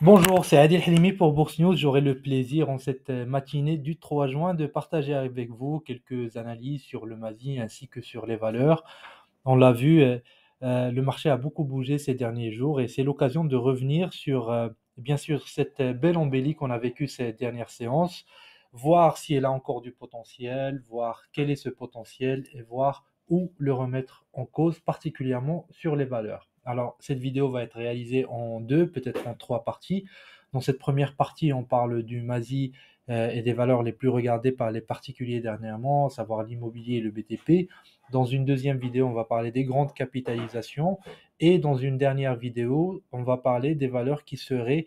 Bonjour, c'est Adil Halimi pour Bourse News. J'aurai le plaisir en cette matinée du 3 juin de partager avec vous quelques analyses sur le MASI ainsi que sur les valeurs. On l'a vu, le marché a beaucoup bougé ces derniers jours et c'est l'occasion de revenir sur, bien sûr, cette belle embellie qu'on a vécue ces dernières séances, voir si elle a encore du potentiel, voir quel est ce potentiel et voir où le remettre en cause, particulièrement sur les valeurs. Alors, cette vidéo va être réalisée en deux, peut-être en trois parties. Dans cette première partie, on parle du MASI et des valeurs les plus regardées par les particuliers dernièrement, à savoir l'immobilier et le BTP. Dans une deuxième vidéo, on va parler des grandes capitalisations. Et dans une dernière vidéo, on va parler des valeurs qui seraient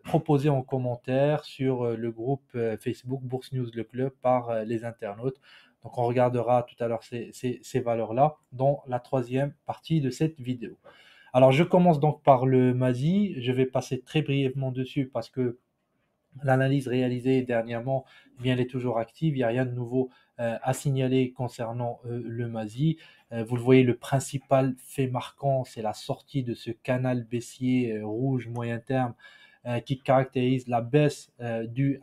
proposées en commentaire sur le groupe Facebook Bourse News Le Club par les internautes. Donc on regardera tout à l'heure ces valeurs-là dans la troisième partie de cette vidéo. Alors je commence donc par le MASI. Je vais passer très brièvement dessus parce que l'analyse réalisée dernièrement, eh bien, elle est toujours active. Il n'y a rien de nouveau à signaler concernant le MASI. Vous le voyez, le principal fait marquant, c'est la sortie de ce canal baissier rouge moyen terme qui caractérise la baisse due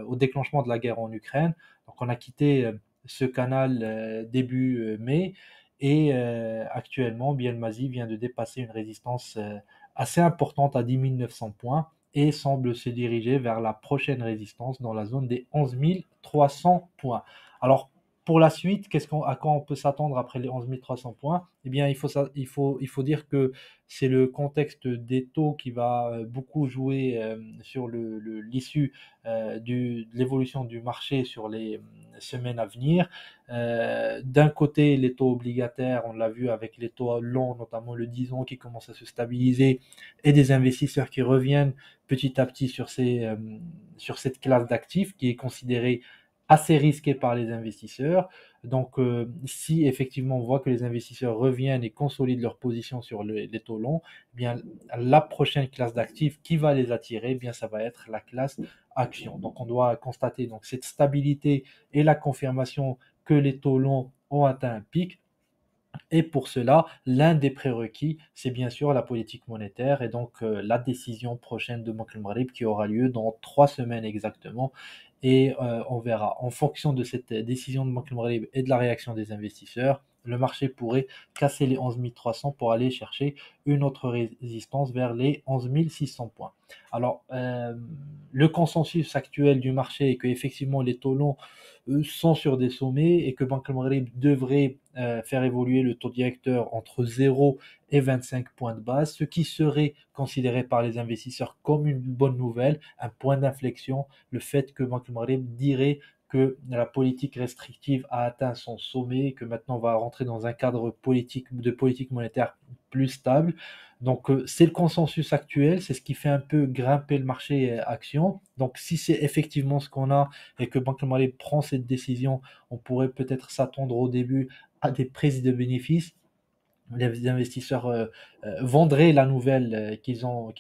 au déclenchement de la guerre en Ukraine. Donc on a quitté ce canal début mai et actuellement, bien, le MASI vient de dépasser une résistance assez importante à 10 900 points et semble se diriger vers la prochaine résistance dans la zone des 11 300 points. Alors, pour la suite, à quoi on peut s'attendre après les 11 300 points? Eh bien, il faut dire que c'est le contexte des taux qui va beaucoup jouer sur l'issue de l'évolution du marché sur les semaines à venir. D'un côté, les taux obligataires, on l'a vu avec les taux longs, notamment le 10 ans qui commence à se stabiliser, et des investisseurs qui reviennent petit à petit sur cette classe d'actifs qui est considérée assez risquée par les investisseurs. Donc, si effectivement on voit que les investisseurs reviennent et consolident leur position sur les taux longs, eh bien la prochaine classe d'actifs qui va les attirer, eh bien ça va être la classe action. Donc, on doit constater donc cette stabilité et la confirmation que les taux longs ont atteint un pic. Et pour cela, l'un des prérequis, c'est bien sûr la politique monétaire et donc la décision prochaine de Banque Maghreb qui aura lieu dans 3 semaines exactement. Et on verra. En fonction de cette décision de Banque Maghreb et de la réaction des investisseurs, le marché pourrait casser les 11 300 pour aller chercher une autre résistance vers les 11 600 points. Alors, le consensus actuel du marché est que effectivement les taux longs sont sur des sommets et que Banque Maghreb devrait faire évoluer le taux directeur entre 0 et 25 points de base, ce qui serait considéré par les investisseurs comme une bonne nouvelle, un point d'inflexion, le fait que Banque Maghreb dirait que la politique restrictive a atteint son sommet, et que maintenant on va rentrer dans un cadre de politique monétaire plus stable. Donc c'est le consensus actuel, c'est ce qui fait un peu grimper le marché action. Donc si c'est effectivement ce qu'on a et que Banque Maghreb prend cette décision, on pourrait peut-être s'attendre au début à des prises de bénéfices. Les investisseurs vendraient la nouvelle qu'ils ont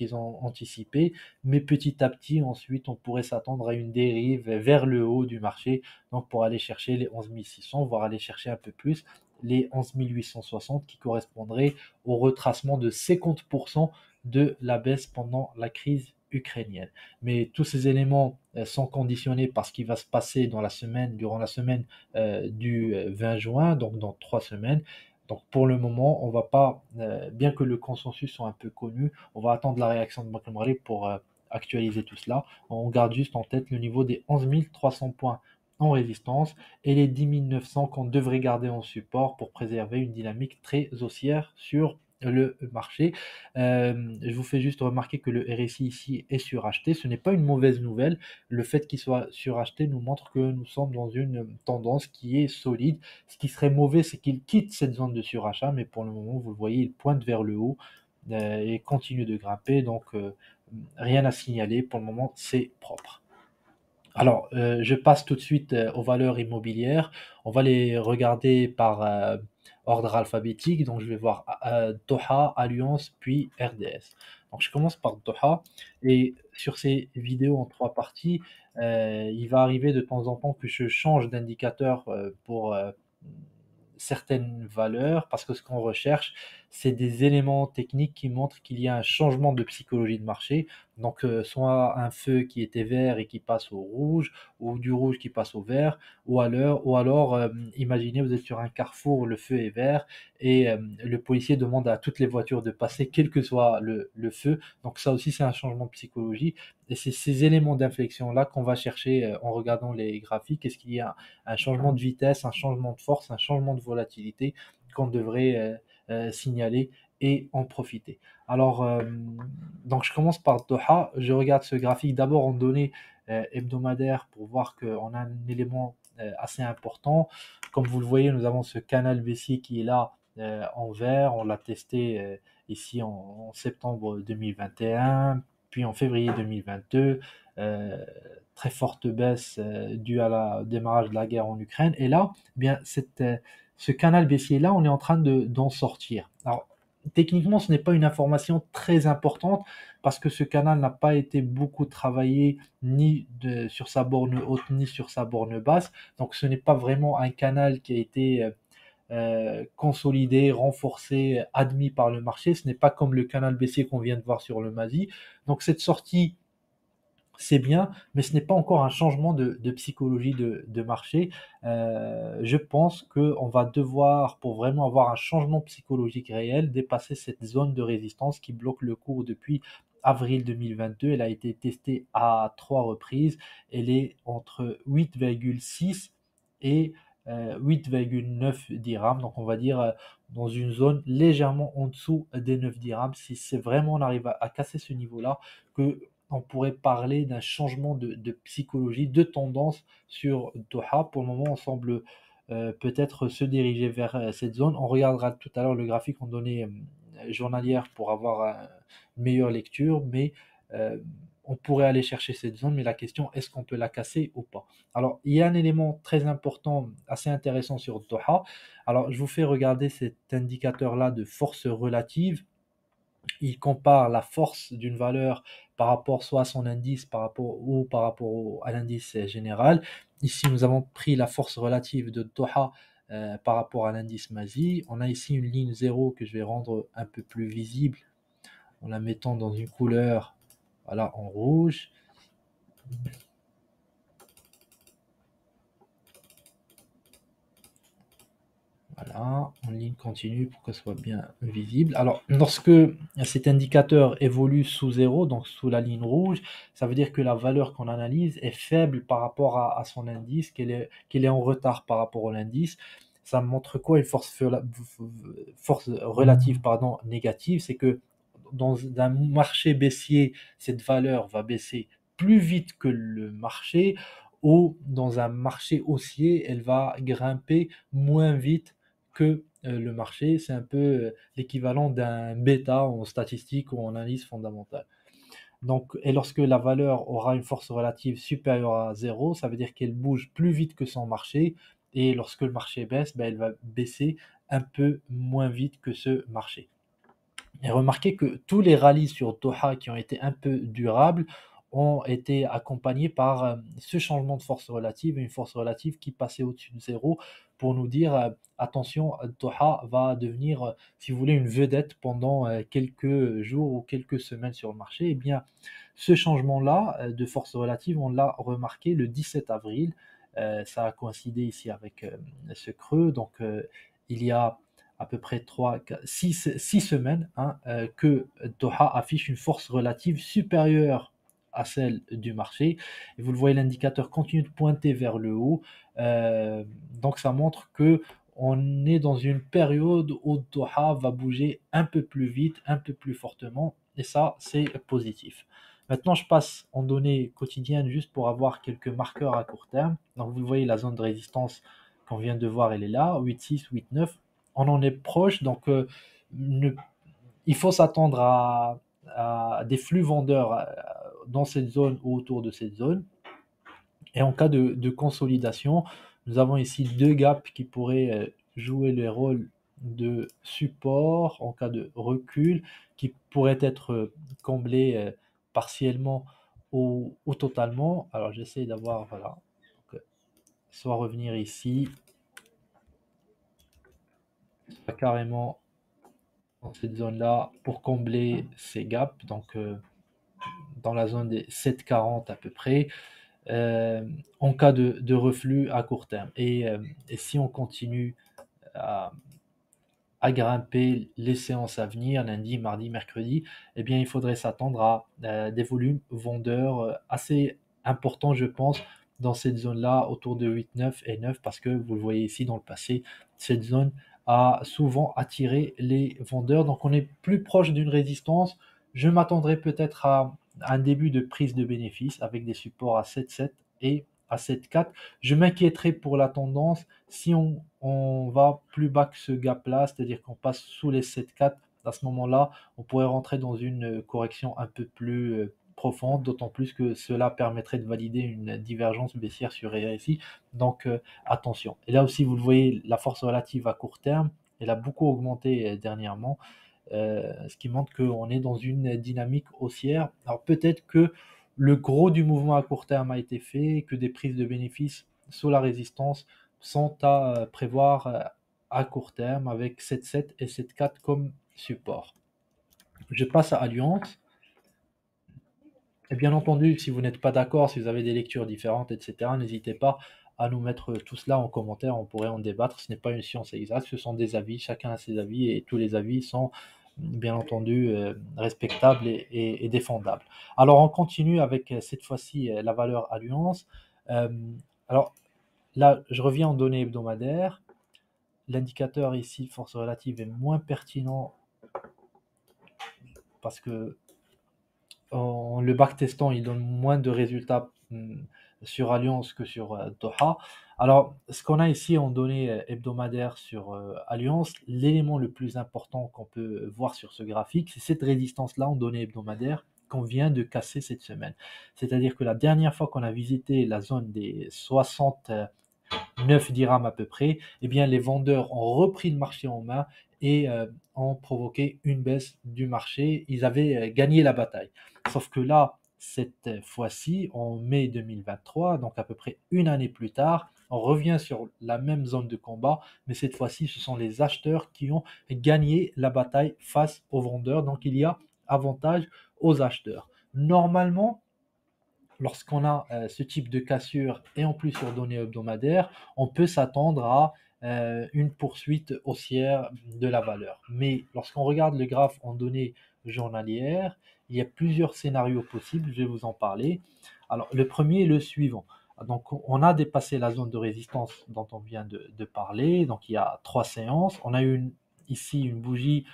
anticipée, mais petit à petit, ensuite, on pourrait s'attendre à une dérive vers le haut du marché, donc pour aller chercher les 11 600, voire aller chercher un peu plus, les 11 860 qui correspondraient au retracement de 50% de la baisse pendant la crise ukrainienne. Mais tous ces éléments sont conditionnés par ce qui va se passer durant la semaine du 20 juin, donc dans 3 semaines. Donc pour le moment, on va pas, bien que le consensus soit un peu connu, on va attendre la réaction de Banque Maghreb pour actualiser tout cela. On garde juste en tête le niveau des 11 300 points en résistance et les 10 900 qu'on devrait garder en support pour préserver une dynamique très haussière sur le marché. Je vous fais juste remarquer que le RSI ici est suracheté. Ce n'est pas une mauvaise nouvelle. Le fait qu'il soit suracheté nous montre que nous sommes dans une tendance qui est solide. Ce qui serait mauvais, c'est qu'il quitte cette zone de surachat, mais pour le moment, vous le voyez, il pointe vers le haut et continue de grimper. Donc, rien à signaler. Pour le moment, c'est propre. Alors, je passe tout de suite aux valeurs immobilières. On va les regarder par ordre alphabétique. Donc, je vais voir Doha, Alliance, puis RDS. Donc, je commence par Doha. Et sur ces vidéos en trois parties, il va arriver de temps en temps que je change d'indicateur pour certaines valeurs parce que ce qu'on recherche, c'est des éléments techniques qui montrent qu'il y a un changement de psychologie de marché. Donc, soit un feu qui était vert et qui passe au rouge, ou du rouge qui passe au vert, ou alors, imaginez, vous êtes sur un carrefour, le feu est vert, et le policier demande à toutes les voitures de passer, quel que soit le feu. Donc ça aussi, c'est un changement de psychologie. Et c'est ces éléments d'inflexion-là qu'on va chercher en regardant les graphiques. Est-ce qu'il y a un changement de vitesse, un changement de force, un changement de volatilité qu'on devrait signaler et en profiter. Alors, donc je commence par Doha. Je regarde ce graphique d'abord en données hebdomadaires pour voir qu'on a un élément assez important. Comme vous le voyez, nous avons ce canal baissier qui est là en vert. On l'a testé ici en septembre 2021, puis en février 2022. Euh, Très forte baisse due à la démarrage de la guerre en Ukraine. Et là, eh bien, ce canal baissier-là, on est en train d'en sortir. Alors, techniquement, ce n'est pas une information très importante parce que ce canal n'a pas été beaucoup travaillé sur sa borne haute ni sur sa borne basse. Donc, ce n'est pas vraiment un canal qui a été consolidé, renforcé, admis par le marché. Ce n'est pas comme le canal baissier qu'on vient de voir sur le MASI. Donc, cette sortie c'est bien, mais ce n'est pas encore un changement de psychologie de marché. Je pense qu'on va devoir, pour vraiment avoir un changement psychologique réel, dépasser cette zone de résistance qui bloque le cours depuis avril 2022. Elle a été testée à 3 reprises. Elle est entre 8,6 et 8,9 dirhams. Donc on va dire dans une zone légèrement en dessous des 9 dirhams. Si c'est vraiment on arrive à casser ce niveau-là, que on pourrait parler d'un changement de psychologie, de tendance sur Doha. Pour le moment, on semble peut-être se diriger vers cette zone. On regardera tout à l'heure le graphique en données journalières pour avoir une meilleure lecture, mais euh, on pourrait aller chercher cette zone, mais la question, est-ce qu'on peut la casser ou pas? Alors, il y a un élément très important, assez intéressant sur Doha. Alors, je vous fais regarder cet indicateur-là de force relative. Il compare la force d'une valeur par rapport soit à son indice par rapport à l'indice général. Ici, nous avons pris la force relative de Doha par rapport à l'indice MASI. On a ici une ligne 0 que je vais rendre un peu plus visible en la mettant dans une couleur voilà, en rouge. Voilà, en ligne continue pour que ce soit bien visible. Alors, lorsque cet indicateur évolue sous zéro, donc sous la ligne rouge, ça veut dire que la valeur qu'on analyse est faible par rapport à son indice, qu'elle est en retard par rapport à l'indice. Ça montre quoi? Une force relative pardon, négative, c'est que dans un marché baissier, cette valeur va baisser plus vite que le marché, ou dans un marché haussier, elle va grimper moins vite que le marché. C'est un peu l'équivalent d'un bêta en statistique ou en analyse fondamentale. Donc, et lorsque la valeur aura une force relative supérieure à zéro, ça veut dire qu'elle bouge plus vite que son marché. Et lorsque le marché baisse, ben, elle va baisser un peu moins vite que ce marché. Et remarquez que tous les rallyes sur Doha qui ont été un peu durables ont été accompagnés par ce changement de force relative, une force relative qui passait au-dessus de zéro pour nous dire attention, Doha va devenir, si vous voulez, une vedette pendant quelques jours ou quelques semaines sur le marché. Eh bien, ce changement-là de force relative, on l'a remarqué le 17 avril. Ça a coïncidé ici avec ce creux. Donc, il y a à peu près 6 semaines hein, que Doha affiche une force relative supérieure à celle du marché. Et vous le voyez, l'indicateur continue de pointer vers le haut. Euh, donc ça montre que on est dans une période où Doha va bouger un peu plus vite, un peu plus fortement. Et ça, c'est positif. Maintenant, je passe en données quotidiennes juste pour avoir quelques marqueurs à court terme. Donc vous le voyez, la zone de résistance qu'on vient de voir, elle est là, 8,6, 8,9. On en est proche, donc ne- il faut s'attendre à des flux vendeurs dans cette zone ou autour de cette zone. Et en cas de consolidation, nous avons ici deux gaps qui pourraient jouer le rôle de support en cas de recul, qui pourraient être comblés partiellement ou totalement. Alors j'essaie d'avoir, voilà, donc, soit revenir ici, carrément dans cette zone-là pour combler ces gaps, donc dans la zone des 7,40 à peu près, euh, en cas de reflux à court terme. Et si on continue à, à grimper les séances à venir, lundi, mardi, mercredi, eh bien, il faudrait s'attendre à des volumes vendeurs assez importants, je pense, dans cette zone-là, autour de 8, 9 et 9, parce que vous le voyez ici dans le passé, cette zone a souvent attiré les vendeurs. Donc, on est plus proche d'une résistance. Je m'attendrai peut-être à un début de prise de bénéfices avec des supports à 7,7 et à 7,4. Je m'inquiéterai pour la tendance si on va plus bas que ce gap-là, c'est-à-dire qu'on passe sous les 7,4, à ce moment-là, on pourrait rentrer dans une correction un peu plus profonde, d'autant plus que cela permettrait de valider une divergence baissière sur RSI. Donc attention. Et là aussi, vous le voyez, la force relative à court terme, elle a beaucoup augmenté dernièrement, ce qui montre qu'on est dans une dynamique haussière. Alors peut-être que le gros du mouvement à court terme a été fait, que des prises de bénéfices sous la résistance sont à prévoir à court terme avec 7,7 et 7,4 comme support. Je passe à Alliance. Et bien entendu, si vous n'êtes pas d'accord, si vous avez des lectures différentes, etc., n'hésitez pas à nous mettre tout cela en commentaire, on pourrait en débattre. Ce n'est pas une science exacte, ce sont des avis, chacun a ses avis et tous les avis sont bien entendu respectables et défendables. Alors on continue avec cette fois-ci la valeur Alliance. Euh, alors là, je reviens en données hebdomadaires. L'indicateur ici, force relative, est moins pertinent parce que en le backtestant, il donne moins de résultats sur Alliance que sur Doha. Alors, ce qu'on a ici en données hebdomadaires sur Alliance, l'élément le plus important qu'on peut voir sur ce graphique, c'est cette résistance-là en données hebdomadaires qu'on vient de casser cette semaine. C'est-à-dire que la dernière fois qu'on a visité la zone des 69 dirhams à peu près, eh bien, les vendeurs ont repris le marché en main et ont provoqué une baisse du marché. Ils avaient gagné la bataille. Sauf que là, cette fois-ci, en mai 2023, donc à peu près une année plus tard, on revient sur la même zone de combat, mais cette fois-ci, ce sont les acheteurs qui ont gagné la bataille face aux vendeurs. Donc il y a avantage aux acheteurs. Normalement, lorsqu'on a ce type de cassure et en plus sur données hebdomadaires, on peut s'attendre à une poursuite haussière de la valeur. Mais lorsqu'on regarde le graphe en données journalières, il y a plusieurs scénarios possibles, je vais vous en parler. Alors, le premier est le suivant. Donc, on a dépassé la zone de résistance dont on vient de parler. Donc, il y a 3 séances. On a eu ici une bougie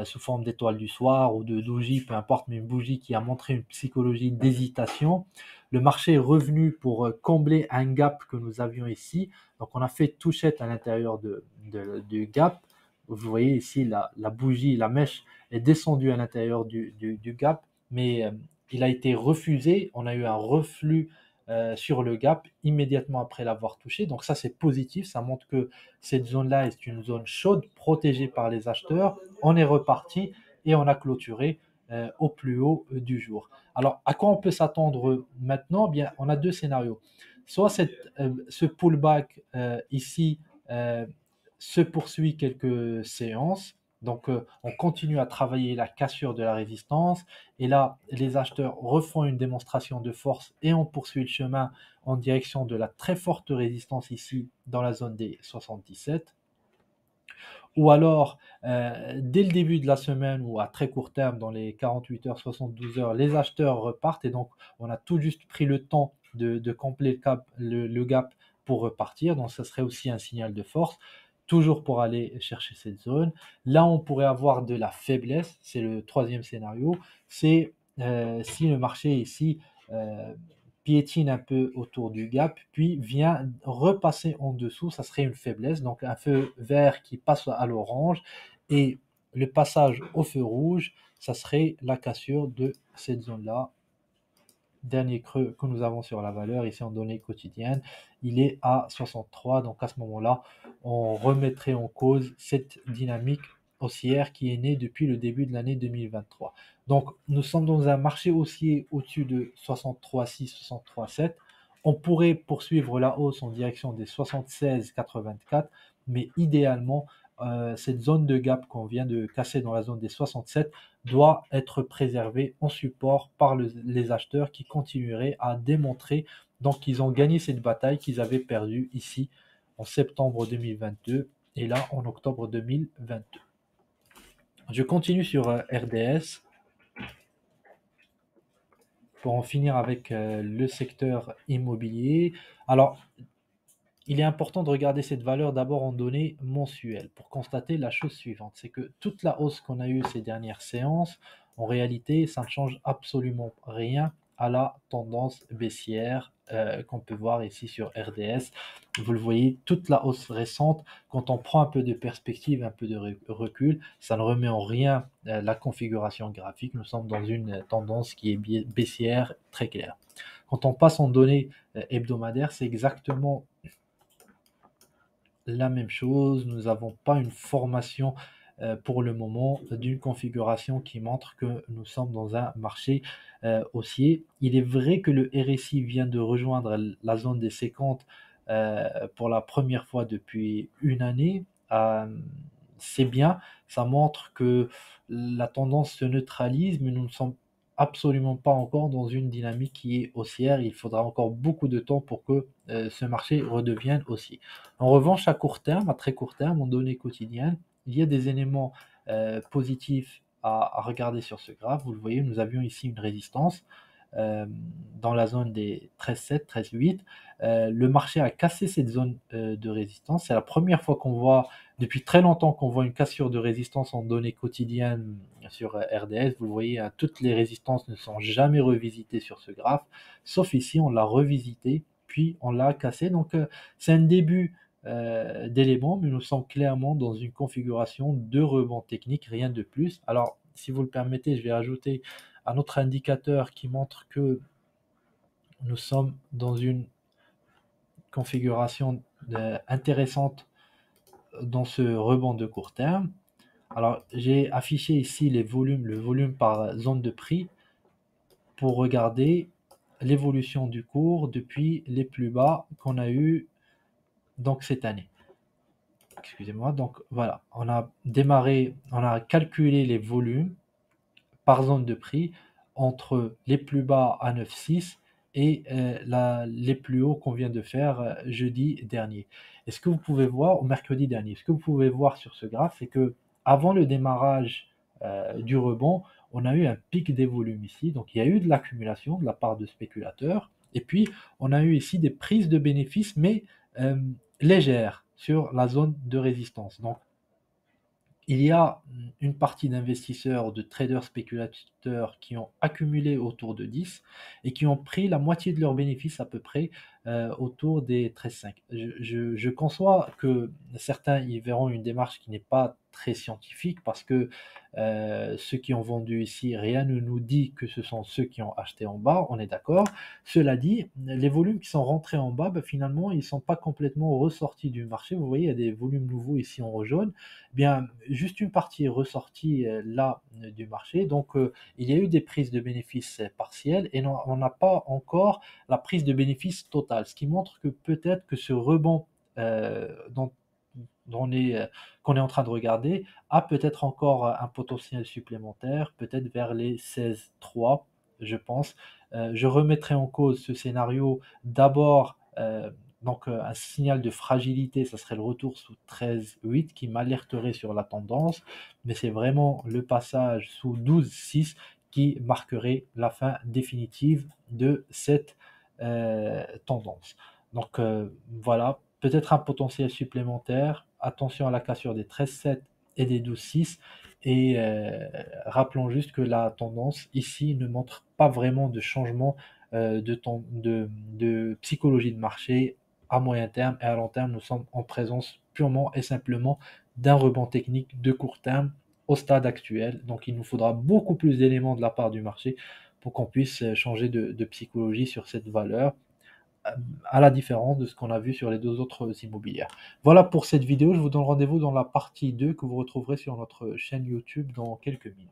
sous forme d'étoile du soir ou de doji, peu importe, mais une bougie qui a montré une psychologie d'hésitation. Le marché est revenu pour combler un gap que nous avions ici. Donc on a fait touchette à l'intérieur du gap. Vous voyez ici la bougie, la mèche est descendue à l'intérieur du gap, mais il a été refusé. On a eu un reflux sur le gap immédiatement après l'avoir touché. Donc ça c'est positif, ça montre que cette zone-là est une zone chaude, protégée par les acheteurs. On est reparti et on a clôturé au plus haut du jour. Alors, à quoi on peut s'attendre maintenant? Bien, on a deux scénarios. Soit ce pullback ici se poursuit quelques séances, donc on continue à travailler la cassure de la résistance, et là, les acheteurs refont une démonstration de force et on poursuit le chemin en direction de la très forte résistance ici dans la zone des 77. Ou alors, dès le début de la semaine ou à très court terme, dans les 48 heures, 72 heures, les acheteurs repartent et donc on a tout juste pris le temps de combler le gap pour repartir. Donc, ça serait aussi un signal de force, toujours pour aller chercher cette zone. Là, on pourrait avoir de la faiblesse, c'est le troisième scénario. C'est si le marché ici piétine un peu autour du gap, puis vient repasser en dessous, ça serait une faiblesse, donc un feu vert qui passe à l'orange, et le passage au feu rouge, ça serait la cassure de cette zone-là. Dernier creux que nous avons sur la valeur, ici en données quotidiennes, il est à 63, donc à ce moment-là, on remettrait en cause cette dynamique haussière qui est née depuis le début de l'année 2023. Donc nous sommes dans un marché haussier au-dessus de 63,6, 63,7. On pourrait poursuivre la hausse en direction des 76,84, mais idéalement, cette zone de gap qu'on vient de casser dans la zone des 67 doit être préservée en support par les acheteurs qui continueraient à démontrer donc qu'ils ont gagné cette bataille qu'ils avaient perdue ici en septembre 2022 et là en octobre 2022. Je continue sur RDS pour en finir avec le secteur immobilier. Alors, il est important de regarder cette valeur d'abord en données mensuelles pour constater la chose suivante, c'est que toute la hausse qu'on a eue ces dernières séances, en réalité, ça ne change absolument rien à la tendance baissière qu'on peut voir ici sur RDS. Vous le voyez, toute la hausse récente, quand on prend un peu de perspective, un peu de recul, ça ne remet en rien la configuration graphique. Nous sommes dans une tendance qui est baissière très claire. Quand on passe en données hebdomadaires, c'est exactement la même chose. Nous n'avons pas une formation pour le moment d'une configuration qui montre que nous sommes dans un marché haussier. Il est vrai que le RSI vient de rejoindre la zone des 50 pour la première fois depuis une année. C'est bien, ça montre que la tendance se neutralise, mais nous ne sommes absolument pas encore dans une dynamique qui est haussière. Il faudra encore beaucoup de temps pour que ce marché redevienne haussier. En revanche, à court terme, à très court terme, en données quotidiennes, il y a des éléments positifs à regarder sur ce graphe. Vous le voyez, nous avions ici une résistance euh, dans la zone des 13,7, 13,8. Le marché a cassé cette zone de résistance. C'est la première fois qu'on voit, depuis très longtemps, qu'on voit une cassure de résistance en données quotidiennes sur RDS. Vous le voyez, hein, toutes les résistances ne sont jamais revisitées sur ce graphe, sauf ici, on l'a revisité, puis on l'a cassé. Donc, c'est un début d'éléments, mais nous sommes clairement dans une configuration de rebond technique, rien de plus. Alors, si vous le permettez, je vais ajouter un autre indicateur qui montre que nous sommes dans une configuration intéressante dans ce rebond de court terme. Alors, j'ai affiché ici les volumes, le volume par zone de prix pour regarder l'évolution du cours depuis les plus bas qu'on a eu donc cette année. Excusez-moi, donc voilà, on a démarré, on a calculé les volumes par zone de prix entre les plus bas à 9,6 et les plus hauts qu'on vient de faire jeudi dernier. Et ce que vous pouvez voir, au mercredi dernier, ce que vous pouvez voir sur ce graphe, c'est que avant le démarrage du rebond, on a eu un pic des volumes ici. Donc il y a eu de l'accumulation de la part de spéculateurs. Et puis on a eu ici des prises de bénéfices, mais euh, légères sur la zone de résistance. Donc il y a une partie d'investisseurs, de traders spéculateurs qui ont accumulé autour de 10 et qui ont pris la moitié de leurs bénéfices à peu près autour des 13,5. Je conçois que certains y verront une démarche qui n'est pas très scientifique parce que ceux qui ont vendu ici, rien ne nous dit que ce sont ceux qui ont acheté en bas, on est d'accord. Cela dit, les volumes qui sont rentrés en bas, finalement, ils ne sont pas complètement ressortis du marché. Vous voyez, il y a des volumes nouveaux ici en jaune. Bien, juste une partie est ressortie là du marché. Donc, il y a eu des prises de bénéfices partielles et on n'a pas encore la prise de bénéfices totale, ce qui montre que peut-être que ce rebond dont qu'on est en train de regarder a peut-être encore un potentiel supplémentaire, peut-être vers les 16,3, je pense. Je remettrai en cause ce scénario d'abord. Donc un signal de fragilité, ça serait le retour sous 13,8 qui m'alerterait sur la tendance, mais c'est vraiment le passage sous 12,6 qui marquerait la fin définitive de cette tendance. Donc voilà, peut-être un potentiel supplémentaire. Attention à la cassure des 13,7 et des 12,6. Et rappelons juste que la tendance ici ne montre pas vraiment de changement de psychologie de marché à moyen terme et à long terme. Nous sommes en présence purement et simplement d'un rebond technique de court terme au stade actuel. Donc il nous faudra beaucoup plus d'éléments de la part du marché pour qu'on puisse changer de psychologie sur cette valeur à la différence de ce qu'on a vu sur les deux autres immobilières. Voilà pour cette vidéo, je vous donne rendez-vous dans la partie 2 que vous retrouverez sur notre chaîne YouTube dans quelques minutes.